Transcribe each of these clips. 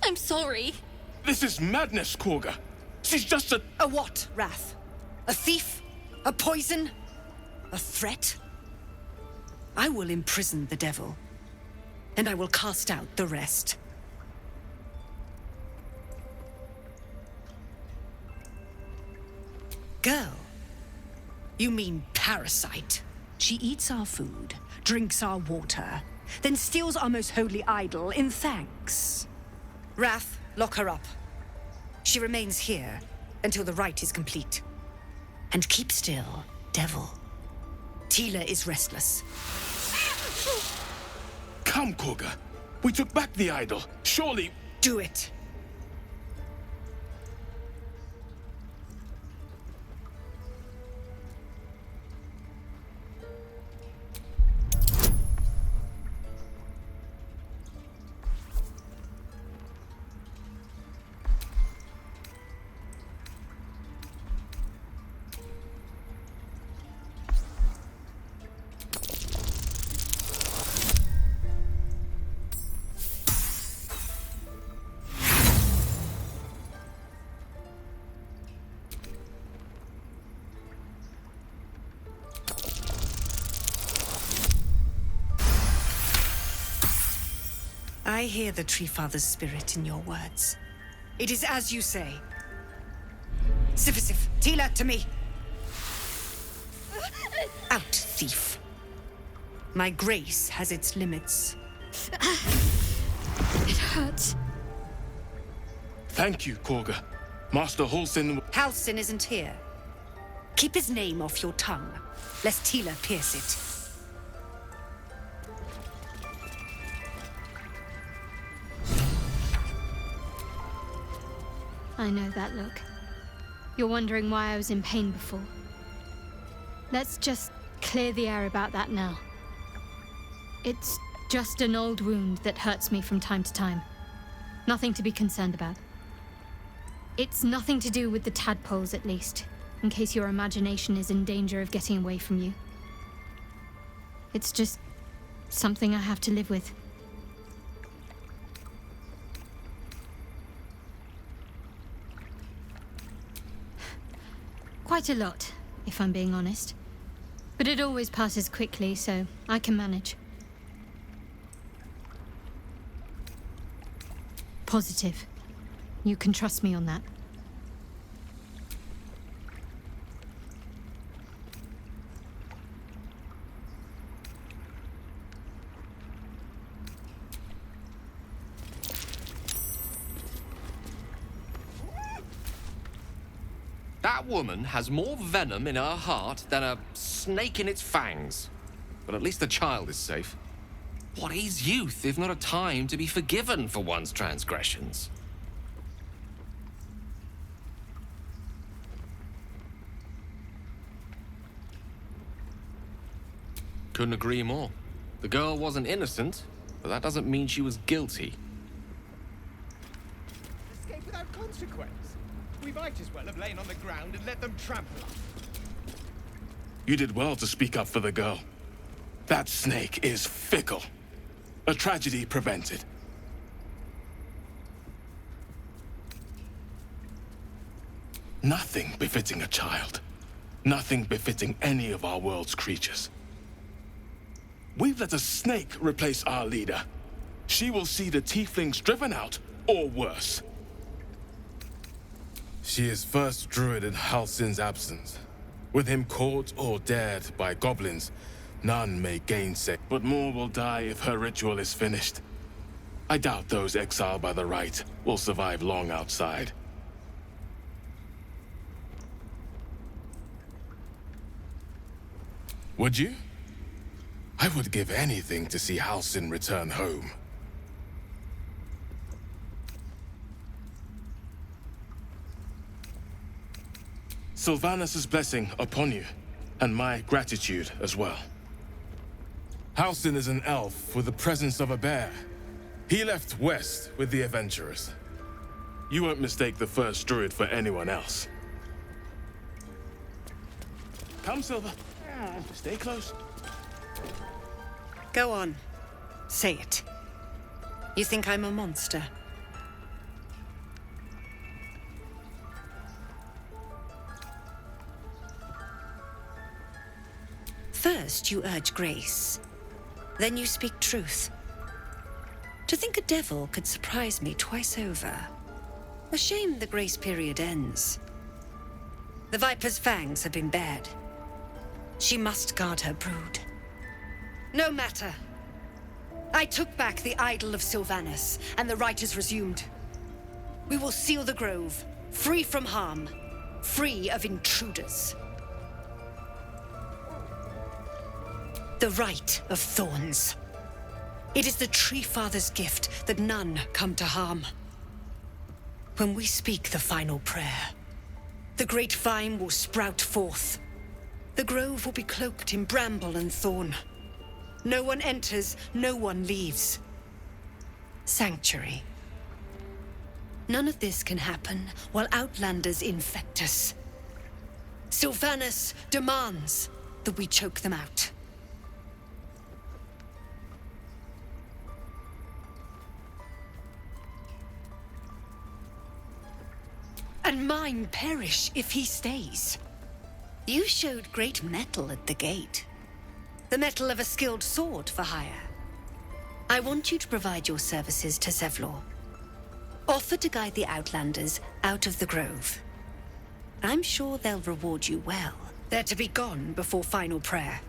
I'm sorry. This is madness, Korga. She's just a... A what, Wrath? A thief? A poison? A threat? I will imprison the devil, and I will cast out the rest. Girl? You mean parasite? She eats our food, drinks our water, then steals our most holy idol in thanks. Wrath, lock her up. She remains here until the rite is complete. And keep still, devil. Tila is restless. Come, Korga. We took back the idol. Surely... Do it. I hear the Tree Father's spirit in your words. It is as you say. Sifisif, Tila, to me! Out, thief. My grace has its limits. It hurts. Thank you, Korga. Master Halsin... Halsin isn't here. Keep his name off your tongue, lest Tila pierce it. I know that look. You're wondering why I was in pain before. Let's just clear the air about that now. It's just an old wound that hurts me from time to time. Nothing to be concerned about. It's nothing to do with the tadpoles, at least, in case your imagination is in danger of getting away from you. It's just something I have to live with. Quite a lot, if I'm being honest. But it always passes quickly, so I can manage. Positive. You can trust me on that. That woman has more venom in her heart than a snake in its fangs. But at least the child is safe. What is youth if not a time to be forgiven for one's transgressions? Couldn't agree more. The girl wasn't innocent, but that doesn't mean she was guilty. Escape without consequence. We might as well have lain on the ground and let them trample us. You did well to speak up for the girl. That snake is fickle. A tragedy prevented. Nothing befitting a child. Nothing befitting any of our world's creatures. We've let a snake replace our leader. She will see the tieflings driven out, or worse. She is first druid in Halsin's absence. With him caught or dared by goblins, none may gainsay. But more will die if her ritual is finished. I doubt those exiled by the rite will survive long outside. Would you? I would give anything to see Halsin return home. Sylvanus' blessing upon you, and my gratitude as well. Halsin is an elf with the presence of a bear. He left west with the adventurers. You won't mistake the first druid for anyone else. Come, Silver. Stay close. Go on. Say it. You think I'm a monster? First, you urge grace. Then you speak truth. To think a devil could surprise me twice over. A shame the grace period ends. The Viper's fangs have been bared. She must guard her brood. No matter. I took back the idol of Sylvanus, and the rite is resumed. We will seal the grove, free from harm, free of intruders. The Rite of Thorns. It is the Tree Father's gift that none come to harm. When we speak the final prayer, the great vine will sprout forth. The grove will be cloaked in bramble and thorn. No one enters, no one leaves. Sanctuary. None of this can happen while Outlanders infect us. Sylvanus demands that we choke them out. And mine perish if he stays. You showed great mettle at the gate. The mettle of a skilled sword for hire. I want you to provide your services to Zevlor. Offer to guide the Outlanders out of the grove. I'm sure they'll reward you well. They're to be gone before final prayer.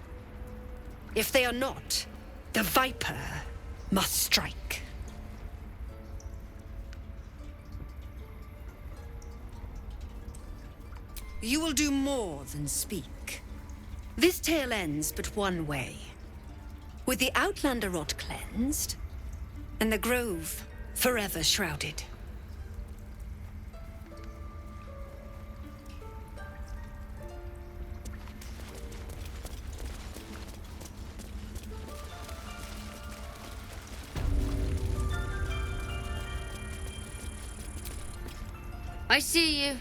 If they are not, the Viper must strike. You will do more than speak. This tale ends but one way. With the Outlander rot cleansed, and the grove forever shrouded. I see you.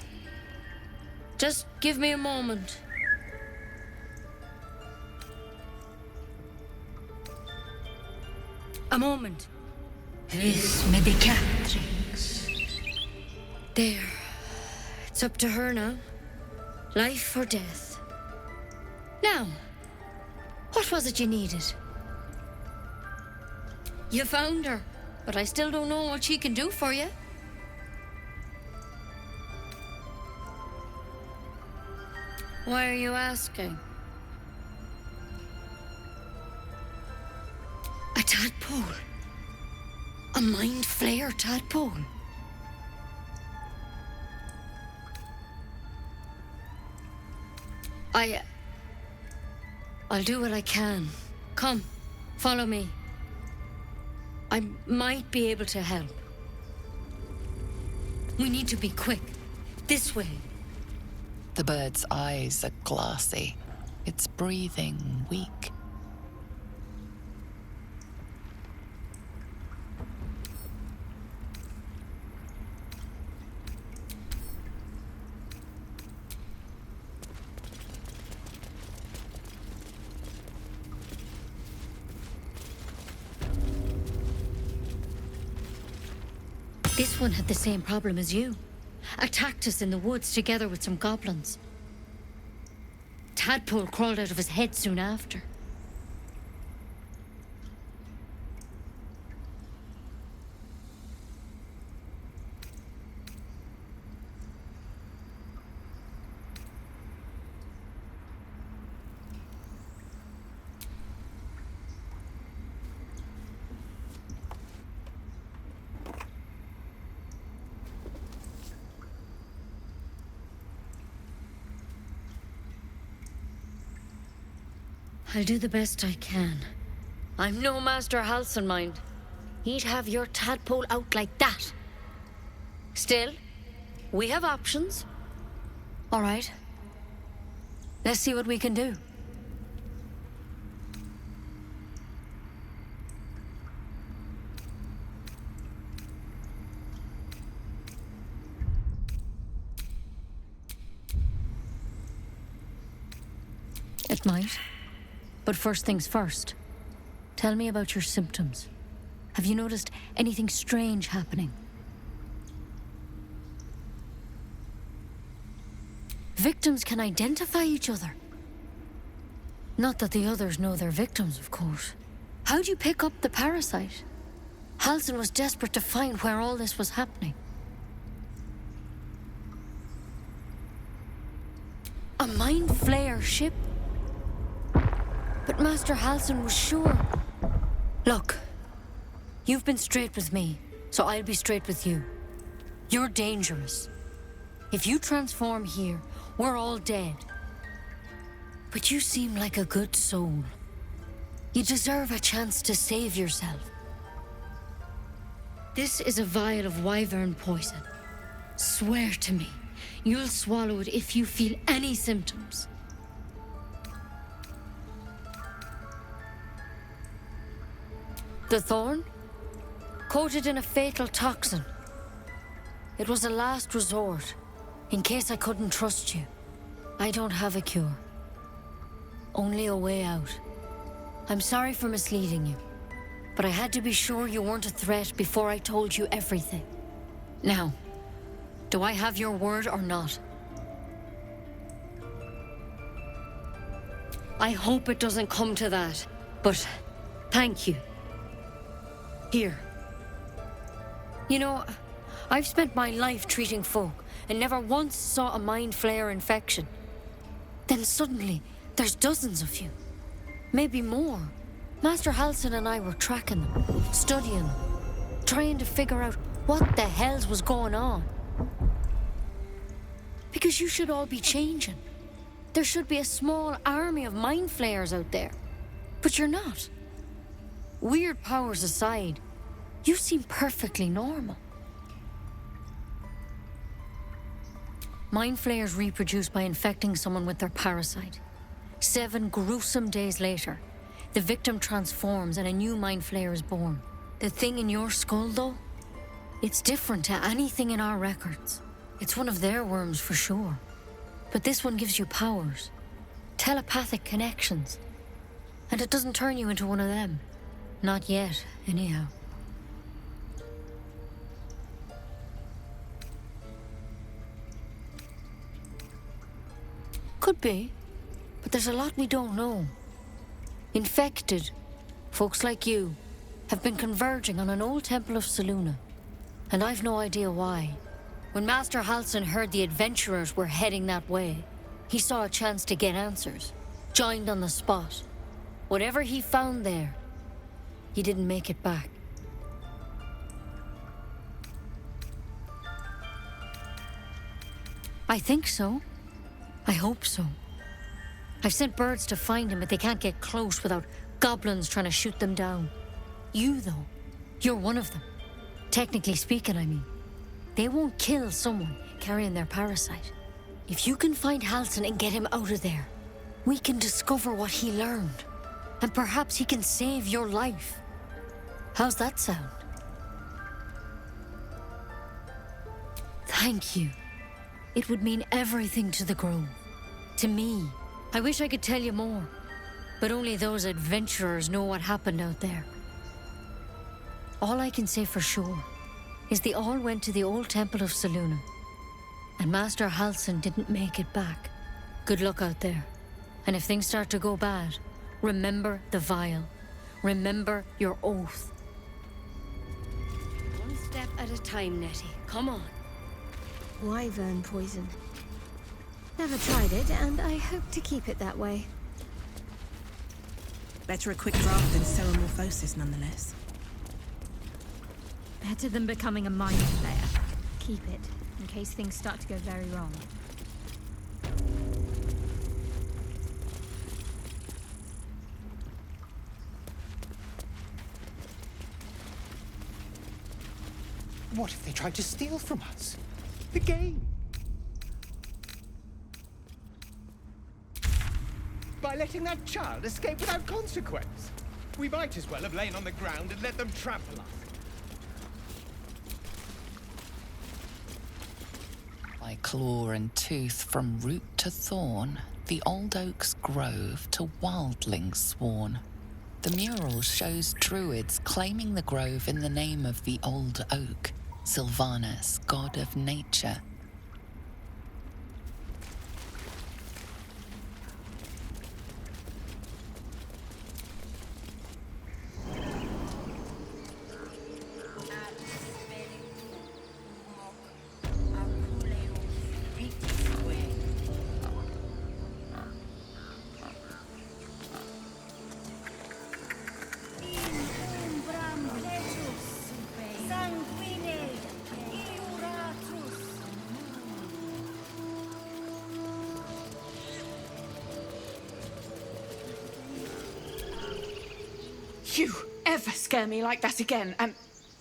Just give me a moment. A moment. This may be Catherine's. There. It's up to her now. Life or death. Now, what was it you needed? You found her, but I still don't know what she can do for you. Why are you asking? A tadpole. A mind flayer tadpole. I'll do what I can. Come, follow me. I might be able to help. We need to be quick. This way. The bird's eyes are glassy, its breathing weak. This one had the same problem as you. Attacked us in the woods together with some goblins. Tadpole crawled out of his head soon after. I'll do the best I can. I'm no Master Halsenmind. He'd have your tadpole out like that. Still, we have options. All right. Let's see what we can do. It might. But first things first. Tell me about your symptoms. Have you noticed anything strange happening? Victims can identify each other. Not that the others know they're victims, of course. How'd you pick up the parasite? Halsin was desperate to find where all this was happening. A Mind Flayer ship? But Master Halsin was sure. Look, you've been straight with me, so I'll be straight with you. You're dangerous. If you transform here, we're all dead. But you seem like a good soul. You deserve a chance to save yourself. This is a vial of wyvern poison. Swear to me, you'll swallow it if you feel any symptoms. The thorn? Coated in a fatal toxin. It was a last resort, in case I couldn't trust you. I don't have a cure. Only a way out. I'm sorry for misleading you, but I had to be sure you weren't a threat before I told you everything. Now, do I have your word or not? I hope it doesn't come to that, but thank you. Here. You know, I've spent my life treating folk and never once saw a Mind Flayer infection. Then suddenly, there's dozens of you. Maybe more. Master Halsin and I were tracking them, studying them, trying to figure out what the hells was going on. Because you should all be changing. There should be a small army of Mind Flayers out there. But you're not. Weird powers aside, you seem perfectly normal. Mind Flayers reproduce by infecting someone with their parasite. 7 gruesome days later, the victim transforms and a new Mind Flayer is born. The thing in your skull, though, it's different to anything in our records. It's one of their worms for sure. But this one gives you powers, telepathic connections. And it doesn't turn you into one of them. Not yet, anyhow. Could be, but there's a lot we don't know. Infected, folks like you, have been converging on an old temple of Selûne, and I've no idea why. When Master Halsin heard the adventurers were heading that way, he saw a chance to get answers, joined on the spot. Whatever he found there, he didn't make it back. I think so. I hope so. I've sent birds to find him, but they can't get close without goblins trying to shoot them down. You, though, you're one of them. Technically speaking, I mean. They won't kill someone carrying their parasite. If you can find Halsin and get him out of there, we can discover what he learned. And perhaps he can save your life. How's that sound? Thank you. It would mean everything to the Grove. To me. I wish I could tell you more, but only those adventurers know what happened out there. All I can say for sure is they all went to the old temple of Selûne, and Master Halsin didn't make it back. Good luck out there, and if things start to go bad, remember the vial. Remember your oath. One step at a time, Nettie. Come on. Wyvern poison. Never tried it, and I hope to keep it that way. Better a quick draft than ceremorphosis, nonetheless. Better than becoming a Mind Flayer. Keep it, in case things start to go very wrong. What if they tried to steal from us? The game! By letting that child escape without consequence. We might as well have lain on the ground and let them trample us. By claw and tooth from root to thorn, the old oak's grove to wildlings sworn. The mural shows druids claiming the grove in the name of the old oak, Sylvanus, god of nature. you ever scare me like that again, and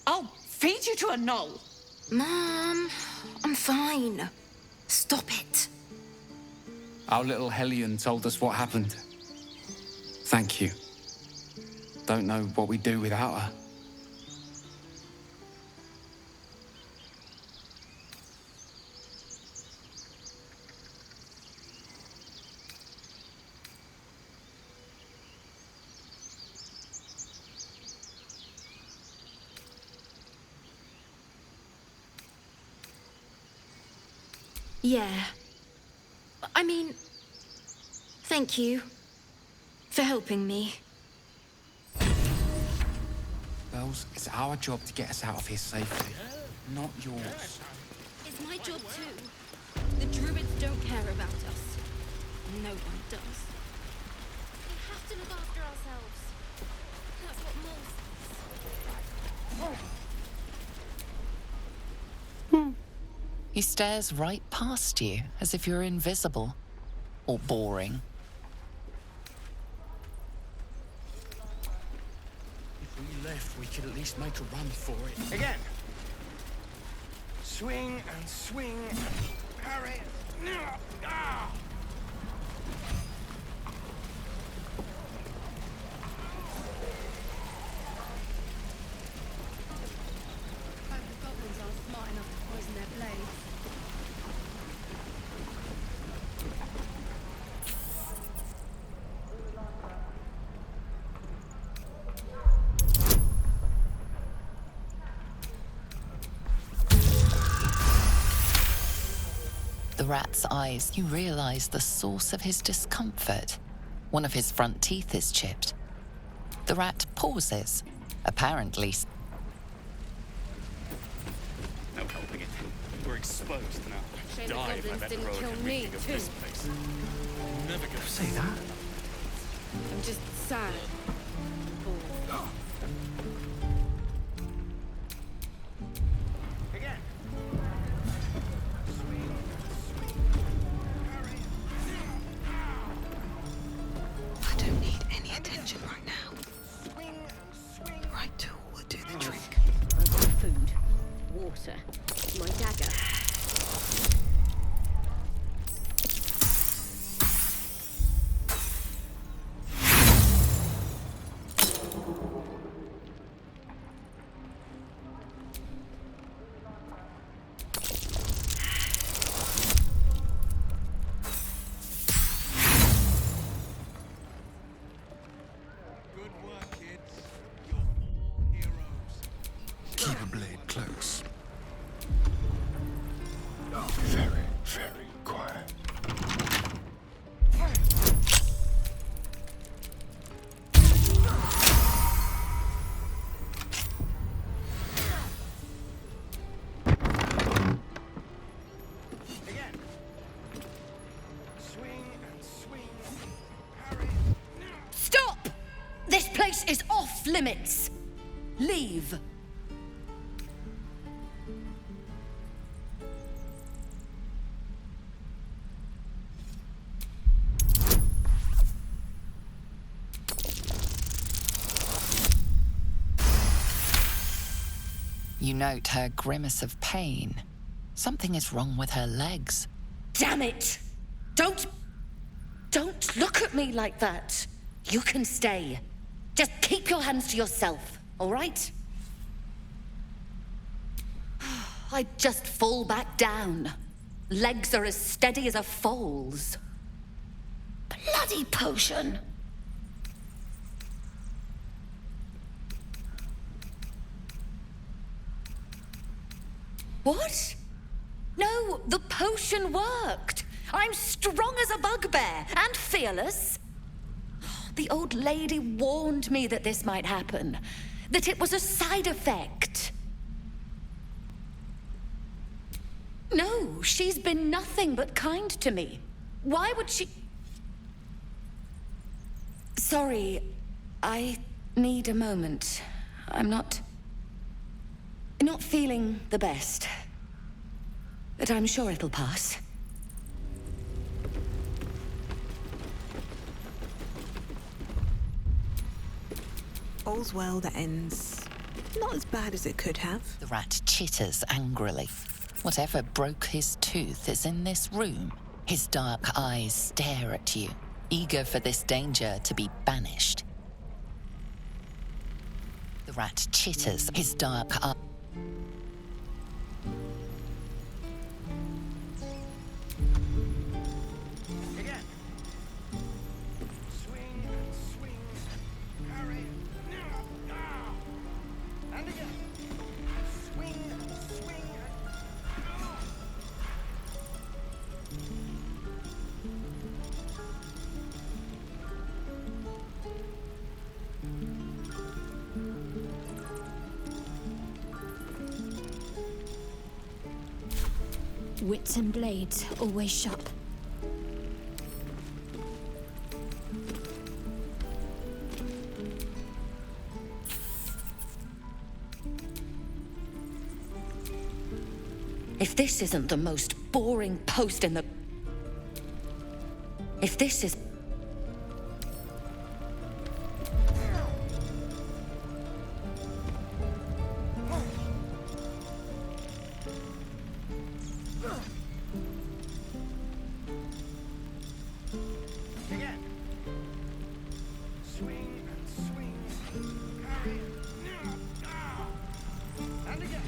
I'll feed you to a knoll. Mom, I'm fine. Stop it. Our little Hellion told us what happened. Thank you. Don't know what we'd do without her. Yeah. I mean, thank you for helping me. Bells, it's our job to get us out of here safely, not yours. It's my job too. The druids don't care about us. No one does. We have to look after ourselves. That's what Mole says. He stares right past you, as if you're invisible. Or boring. If we left, we could at least make a run for it. Again. Swing and swing and parry. Ah! Hope the goblins aren't smart enough to poison their blades. The rat's eyes, you realize the source of his discomfort. One of his front teeth is chipped. The rat pauses, apparently. No helping it. We're exposed now. Shame the Die if I goblins let didn't Rowan kill get me, reeking of too. this place. Never gonna Say that? I'm just sad. Again. I don't need any attention right now. Right tool will do the trick. I've got food, water, my dagger. Good work, kids. You're all heroes. Keep a blade close. Very, very quiet. Again. Swing and swing. Parry. Stop! This place is off limits. Leave. You note her grimace of pain. Something is wrong with her legs. Damn it! Don't look at me like that. You can stay. Just keep your hands to yourself, all right? I just fall back down. Legs are as steady as a foal's. Bloody potion! What? No, the potion worked. I'm strong as a bugbear and fearless. The old lady warned me that this might happen, that it was a side effect. No, she's been nothing but kind to me. Why would she... Sorry, I need a moment. I'm not feeling the best. But I'm sure it'll pass. All's well that ends not as bad as it could have. The rat chitters angrily. Whatever broke his tooth is in this room. His dark eyes stare at you, eager for this danger to be banished. The rat chitters, his dark eye. Again. Swing and swing. Parry. And again. Swing and swing. Wits and blades, always sharp. If this isn't the most boring post in the... If this is... Again. Swing and swing. Parry. And again.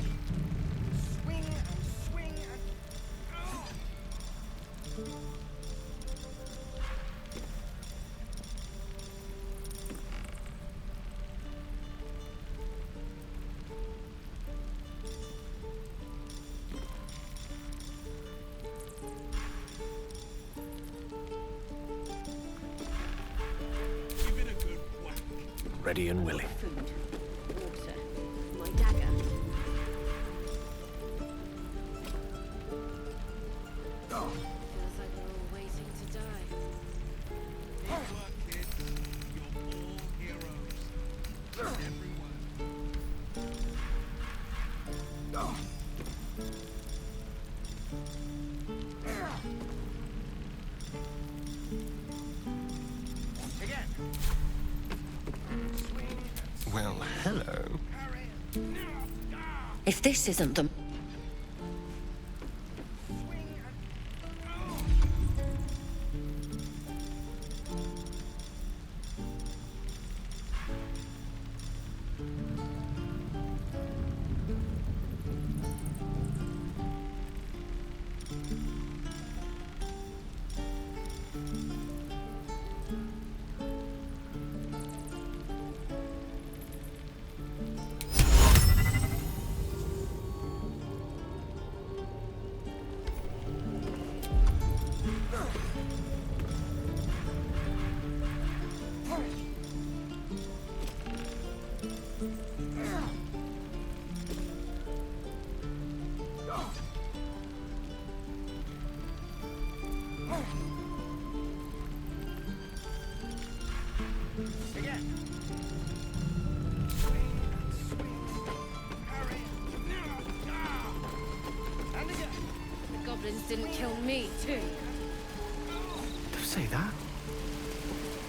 Swing and swing and... Ready and willing. Food. Water. My dagger. Feels like we're all waiting to die. Again. Well, hello. If this isn't the... Again. And again. The goblins didn't kill me, too. Don't say that.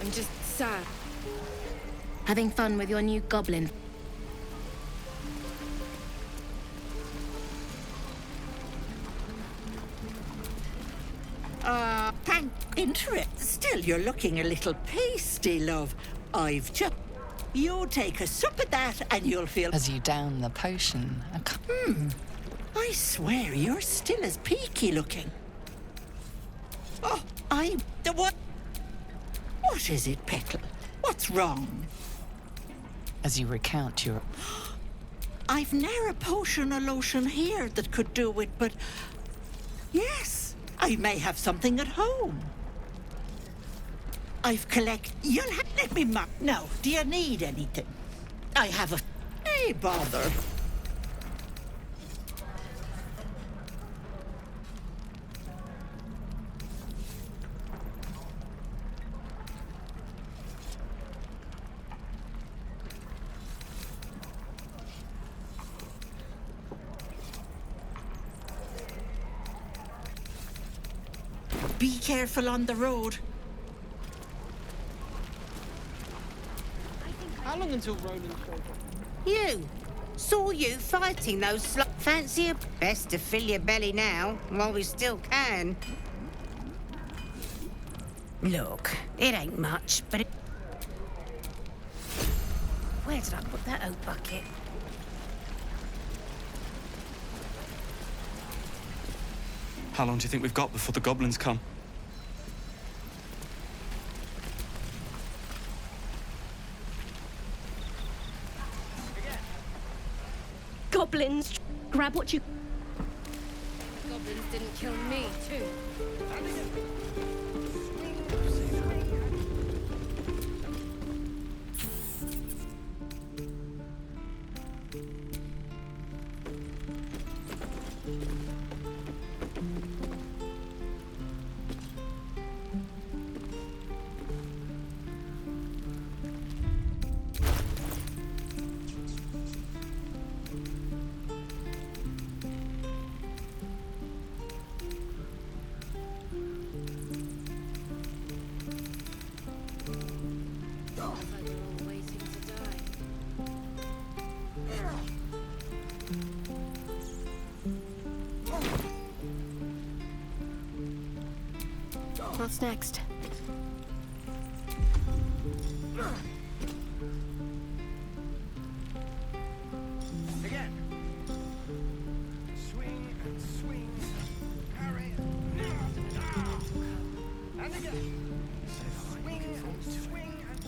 I'm just sad. Having fun with your new goblin. Thank interest. Still, you're looking a little pasty, love. I've just... You take a sup at that and you'll feel... As you down the potion, I swear you're still as peaky looking. Oh, the what? What is it, Petal? What's wrong? as you recount your... I've ne'er a potion or lotion here that could do it, but... Yes, I may have something at home. I've You'll let me No, do you need anything? I have a... Hey, bother. Be careful on the road. How long until Roland shows up? You! Saw you fighting those fancy a... Best to fill your belly now, while we still can. Look, it ain't much, but it... Where did I put that oat bucket? How long do you think we've got before the goblins come? Goblins, grab what you... Goblins didn't kill me, too. What's next? Again. Swing and swing. Parry. And again. Swing and swing and...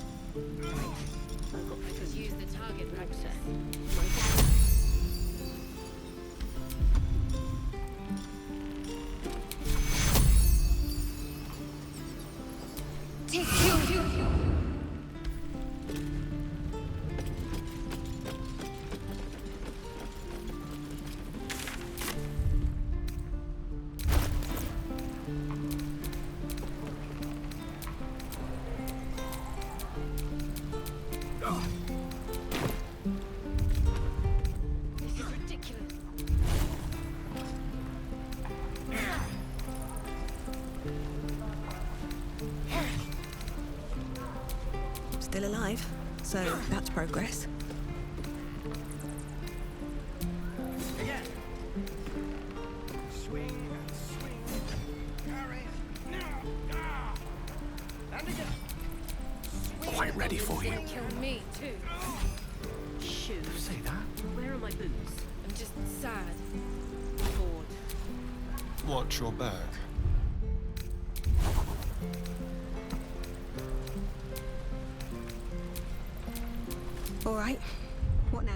I could use the target practice. This is ridiculous. Still alive, so that's progress. Again. Swing and swing. Parry. And again. Quite ready for you. Kill me, too. Shoes. Say that? Where are my boots? I'm just sad. Bored. Watch your back. All right. What now?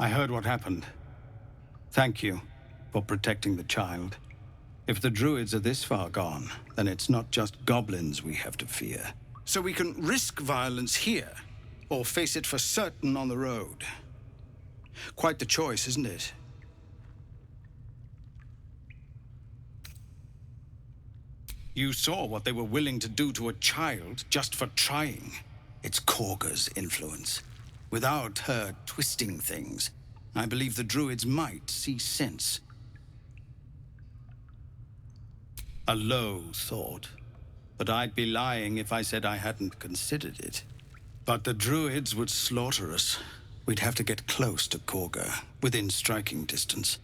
I heard what happened. Thank you for protecting the child. If the druids are this far gone, then it's not just goblins we have to fear. So we can risk violence here, or face it for certain on the road. Quite the choice, isn't it? You saw what they were willing to do to a child just for trying. It's Korga's influence. Without her twisting things, I believe the druids might see sense. A low thought, but I'd be lying if I said I hadn't considered it. But the druids would slaughter us. We'd have to get close to Korga, within striking distance.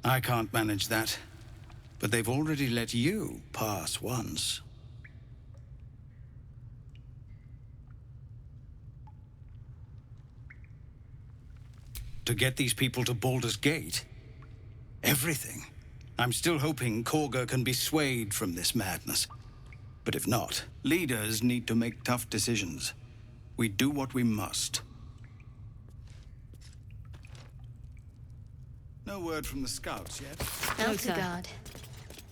I can't manage that, but they've already let you pass once. To get these people to Baldur's Gate? Everything. I'm still hoping Korga can be swayed from this madness. But if not, leaders need to make tough decisions. We do what we must. No word from the scouts yet? Out to guard.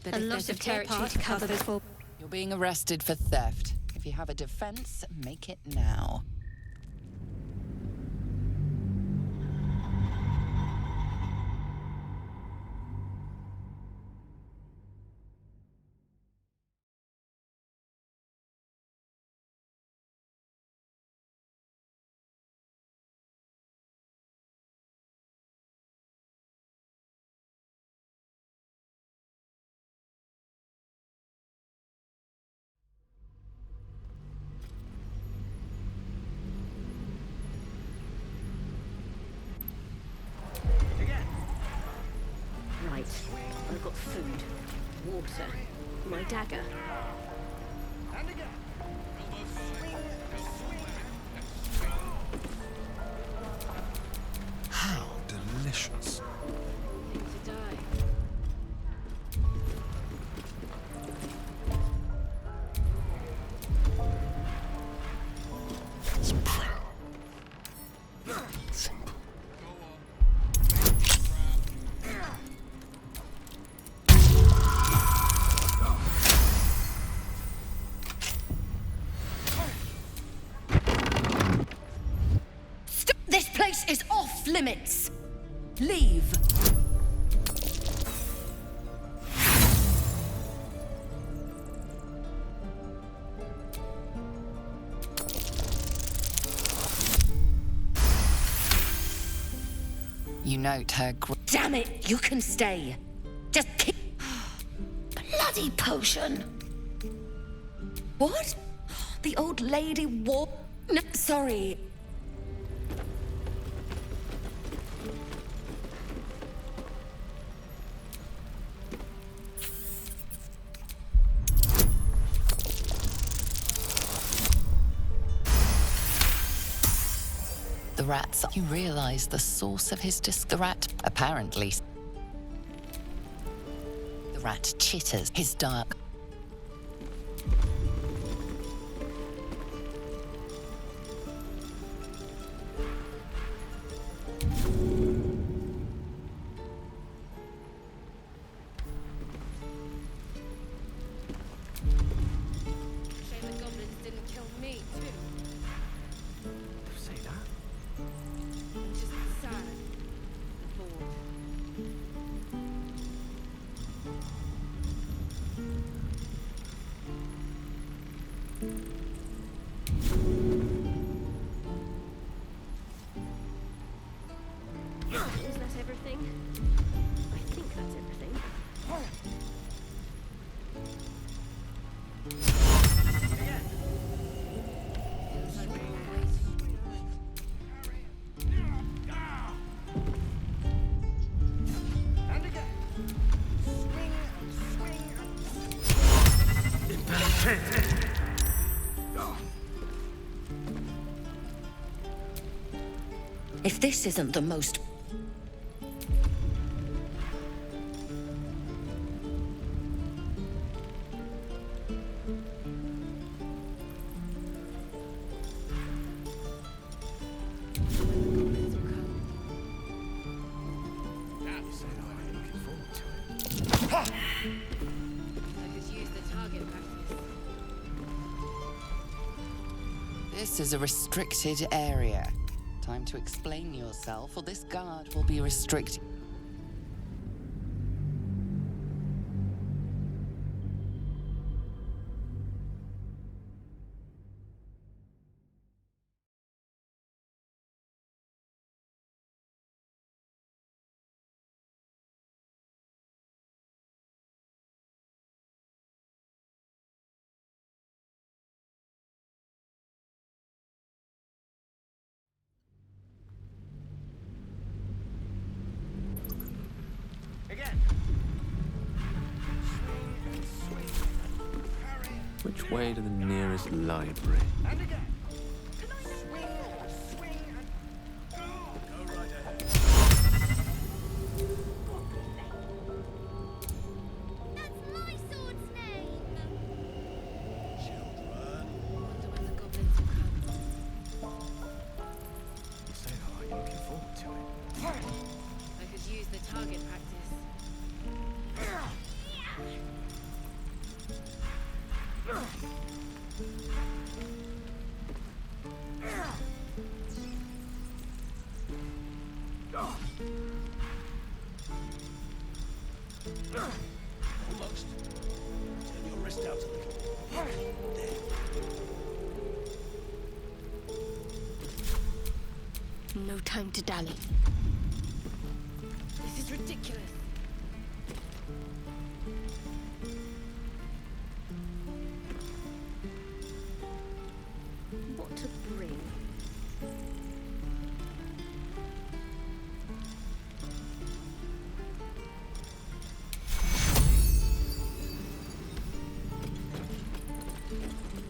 But A if lot there's of a clear territory path to cover others- before. You're being arrested for theft. If you have a defense, make it now. Right. I've got food, water, my dagger. How delicious. To die. It's proud. Simple. This place is off limits. Leave. You note her Damn it, you can stay. Just keep... Bloody potion. What? The old lady war... No, sorry. The rats. You realize the source of his the rat, apparently. The rat chitters his dark. Shame the goblins didn't kill me, too. Say that? I'm just sad. Bored. Is that everything? I think that's everything. If this isn't the most... I could use the target practice. This is a restricted area. Time to explain yourself, or this guard will be restricted. Which way to the nearest library? I could use the target practice. Almost. Turn your wrist out a little. There. No time to dally. This is ridiculous. What to bring?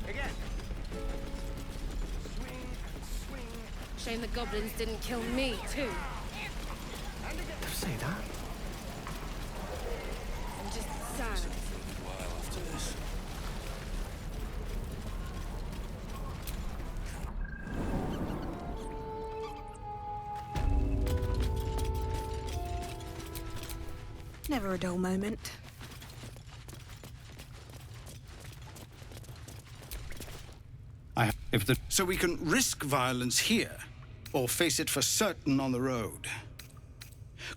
Again. Swing and swing. Shame the goblins didn't kill me, too. And again. Say that. I'm just sad. A while after this. Never a dull moment. So we can risk violence here, or face it for certain on the road.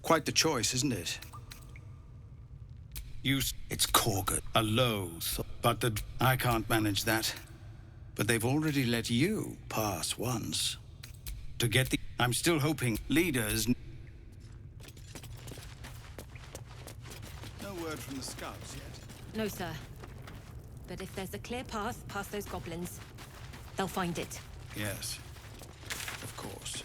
Quite the choice, isn't it? It's Korga, a low thought, but I can't manage that. But they've already let you pass once. To get the... I'm still hoping leaders... No word from the scouts yet. No, sir. But if there's a clear path past those goblins, they'll find it. Yes, of course.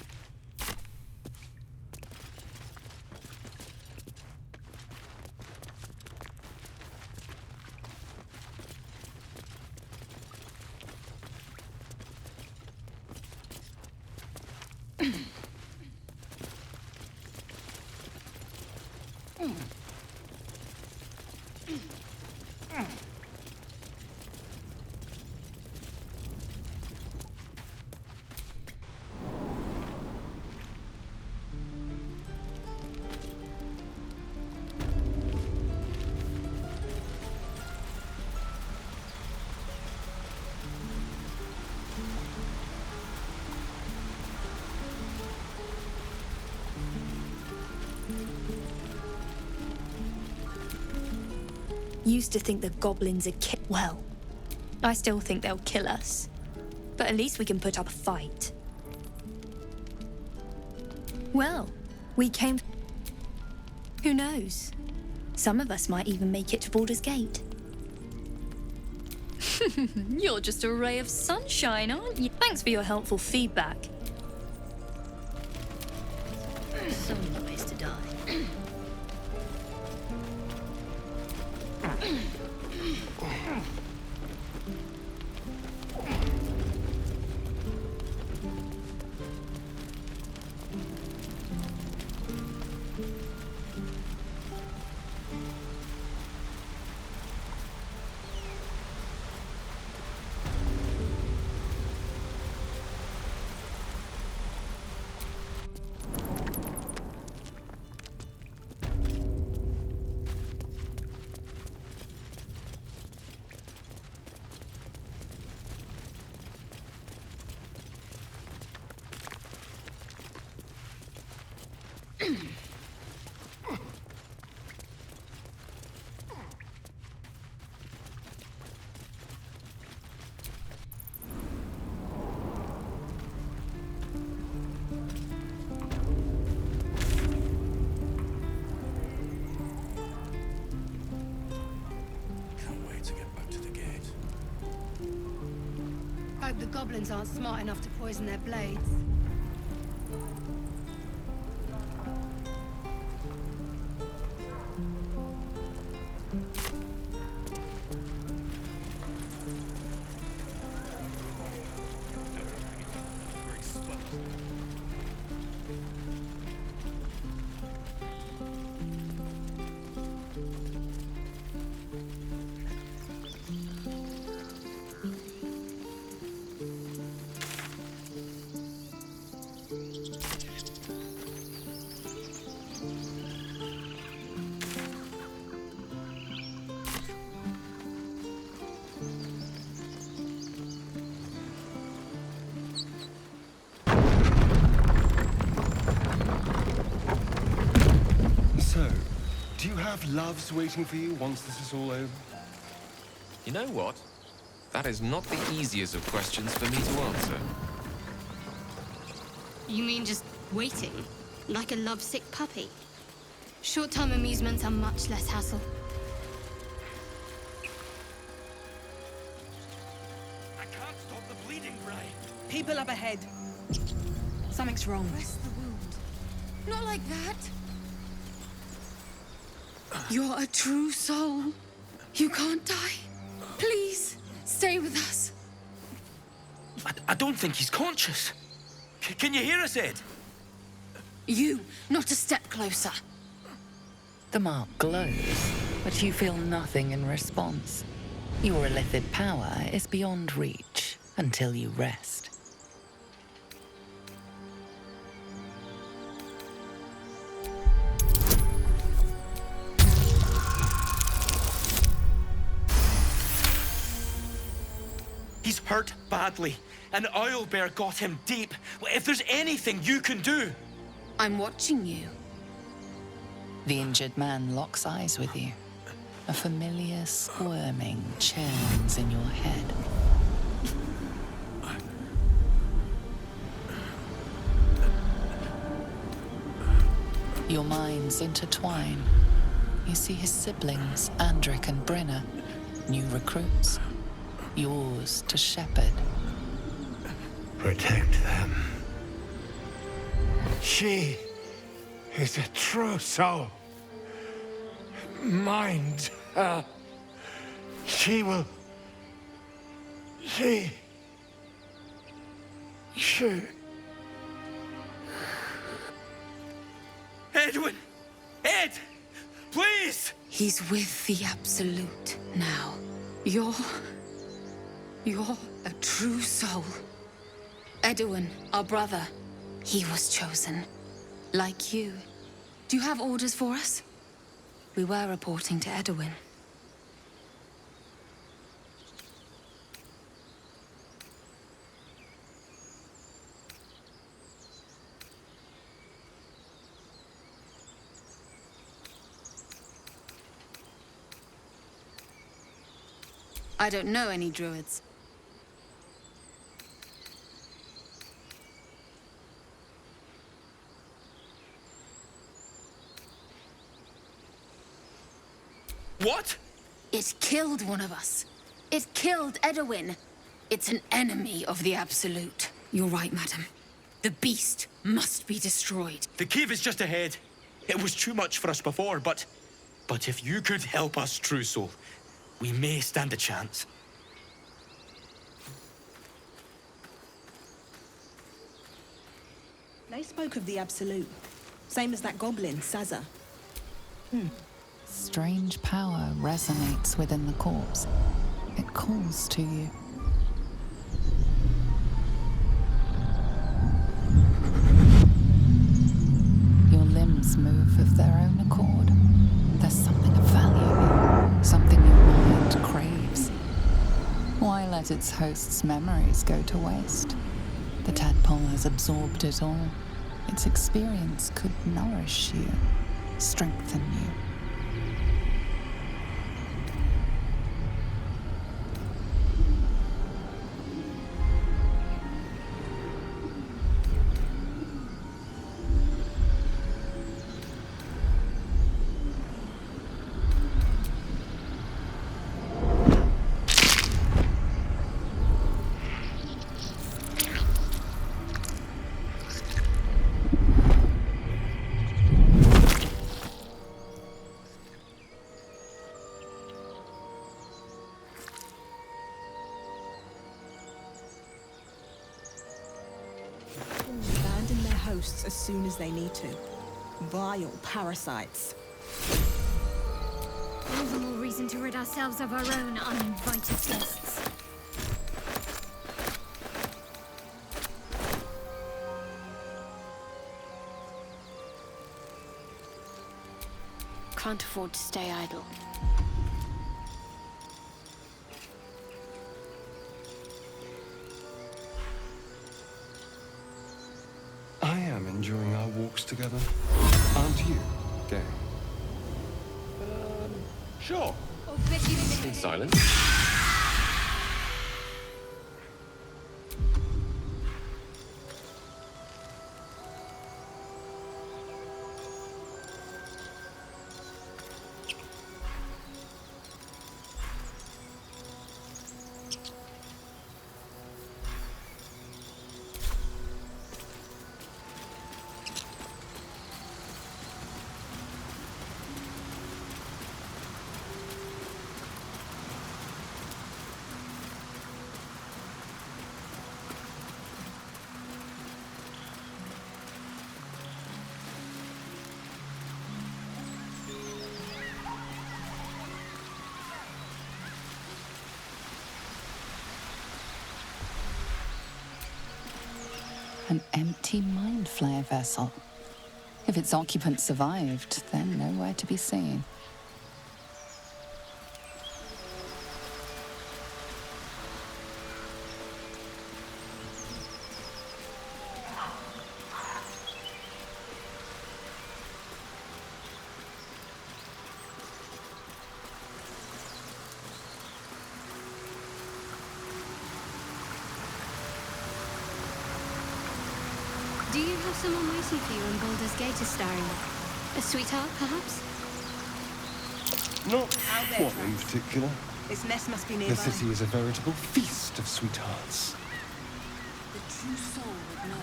Used to think the goblins are well, I still think they'll kill us. But at least we can put up a fight. Well, we came... Who knows? Some of us might even make it to Baldur's Gate. You're just a ray of sunshine, aren't you? Thanks for your helpful feedback. So many ways to die. Hope the goblins aren't smart enough to poison their blades. have loves waiting for you once this is all over? You know what? That is not the easiest of questions for me to answer. You mean just waiting? Like a lovesick puppy? Short-term amusements are much less hassle. I can't stop the bleeding, Bray. People up ahead. Something's wrong. Rest the wound. Not like that. You're a true soul. You can't die. Please, stay with us. I don't think he's conscious. Can you hear us, Ed? You, not a step closer. The mark glows, but you feel nothing in response. Your illithid power is beyond reach until you rest. He's hurt badly. An owlbear got him deep. If there's anything you can do... I'm watching you. The injured man locks eyes with you. A familiar squirming churns in your head. Your minds intertwine. You see his siblings, Andric and Brenna, new recruits. Yours to shepherd. Protect them. She is a true soul. Mind her. She will... She... Edwin! Ed! Please! He's with the Absolute now. You're a true soul. Edwin, our brother, he was chosen. Like you. Do you have orders for us? We were reporting to Edwin. I don't know any druids. What? It killed one of us. It killed Edwin. It's an enemy of the Absolute. You're right, madam. The beast must be destroyed. The cave is just ahead. It was too much for us before, but if you could help us, True Soul, we may stand a chance. They spoke of the Absolute. Same as that goblin, Saza. Strange power resonates within the corpse. It calls to you. Your limbs move of their own accord. There's something of value, something your mind craves. Why let its host's memories go to waste? The tadpole has absorbed it all. Its experience could nourish you, strengthen you. Abandon their hosts as soon as they need to. Vile parasites. All the more reason to rid ourselves of our own uninvited guests. Can't afford to stay idle. I am enjoying our walks together. Aren't you, Gay? Sure. In silence. An empty mind flare vessel. If its occupant survived, then nowhere to be seen. Do you have someone waiting for you on Baldur's Gate is staring at? A sweetheart, perhaps? Not Out there, one in particular. This nest must be nearby. The city is a veritable feast of sweethearts. The true soul would know.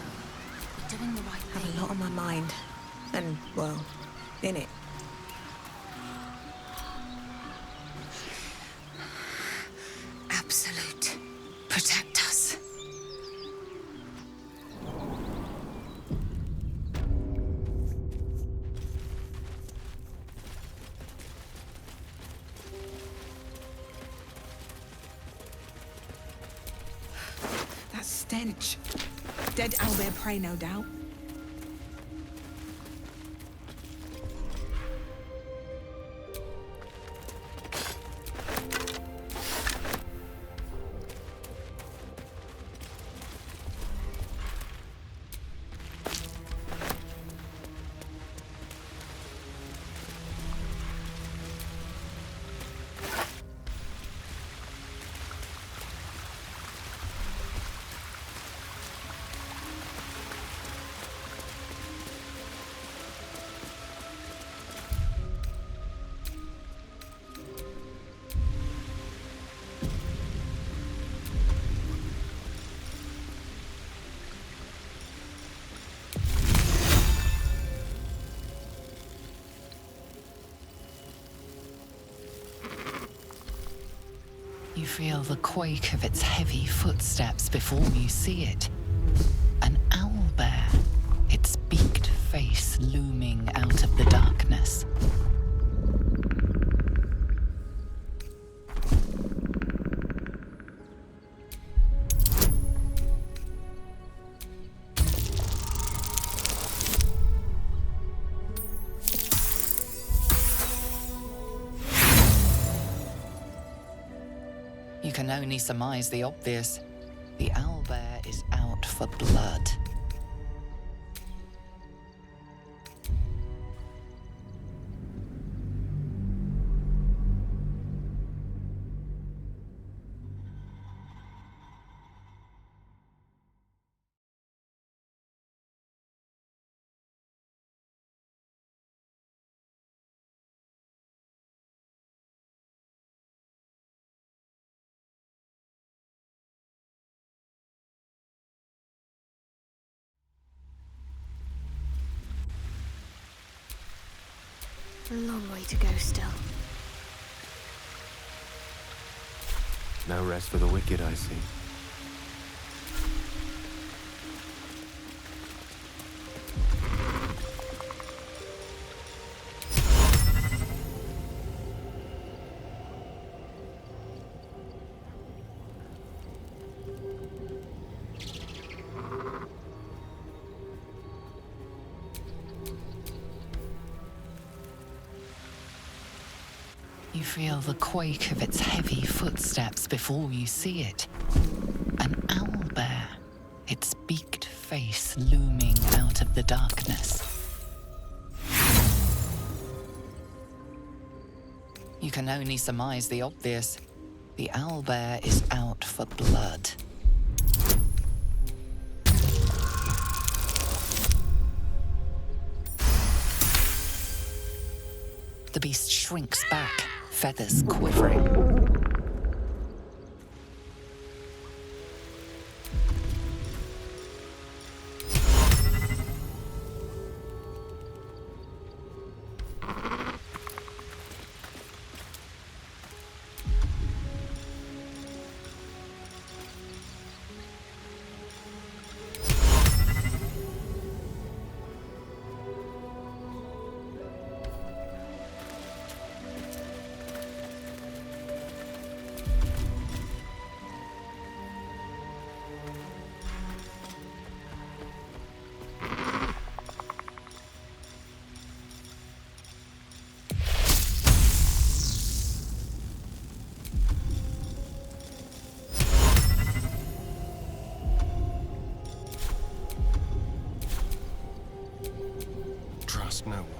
You're doing the right I have thing. a lot on my mind. And, well, in it. Absolute. Protect us. That stench. Dead owlbear prey, no doubt. You feel the quake of its heavy footsteps before you see it. An owlbear, its beaked face looming out of the darkness. You can only surmise the obvious. The owlbear is out for blood. A long way to go still. No rest for the wicked, I see. You feel the quake of its heavy footsteps before you see it. An owlbear, its beaked face looming out of the darkness. You can only surmise the obvious. The owlbear is out for blood. The beast shrinks back, feathers quivering. Trust no one.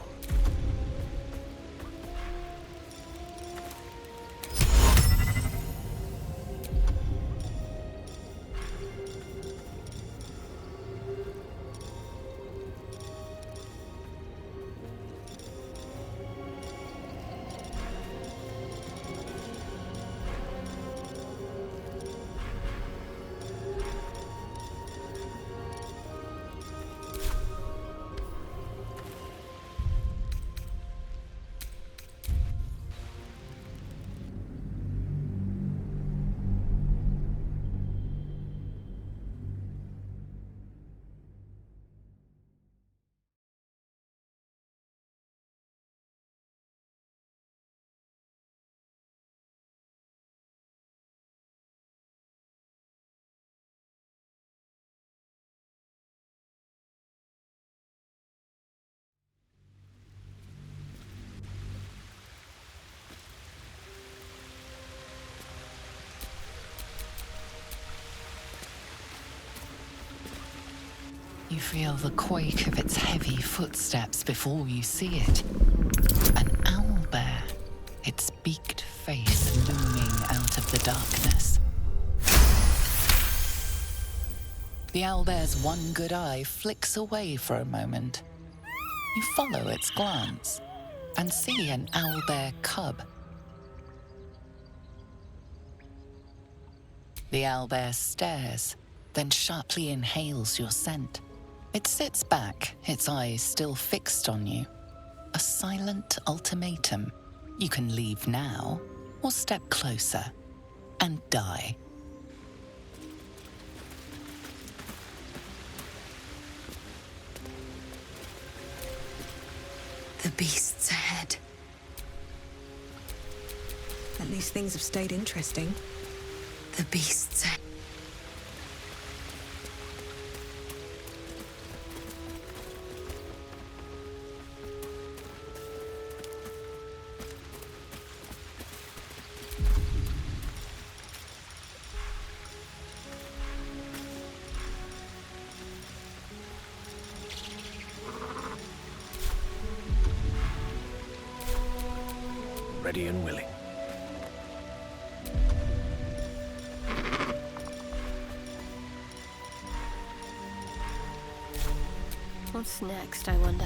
You feel the quake of its heavy footsteps before you see it. An owlbear, its beaked face looming out of the darkness. The owlbear's one good eye flicks away for a moment. You follow its glance and see an owlbear cub. The owlbear stares, then sharply inhales your scent. It sits back, its eyes still fixed on you. A silent ultimatum. You can leave now, or step closer and die. The beast's ahead. At least things have stayed interesting. The beast's ahead. Ready and willing. What's next, I wonder?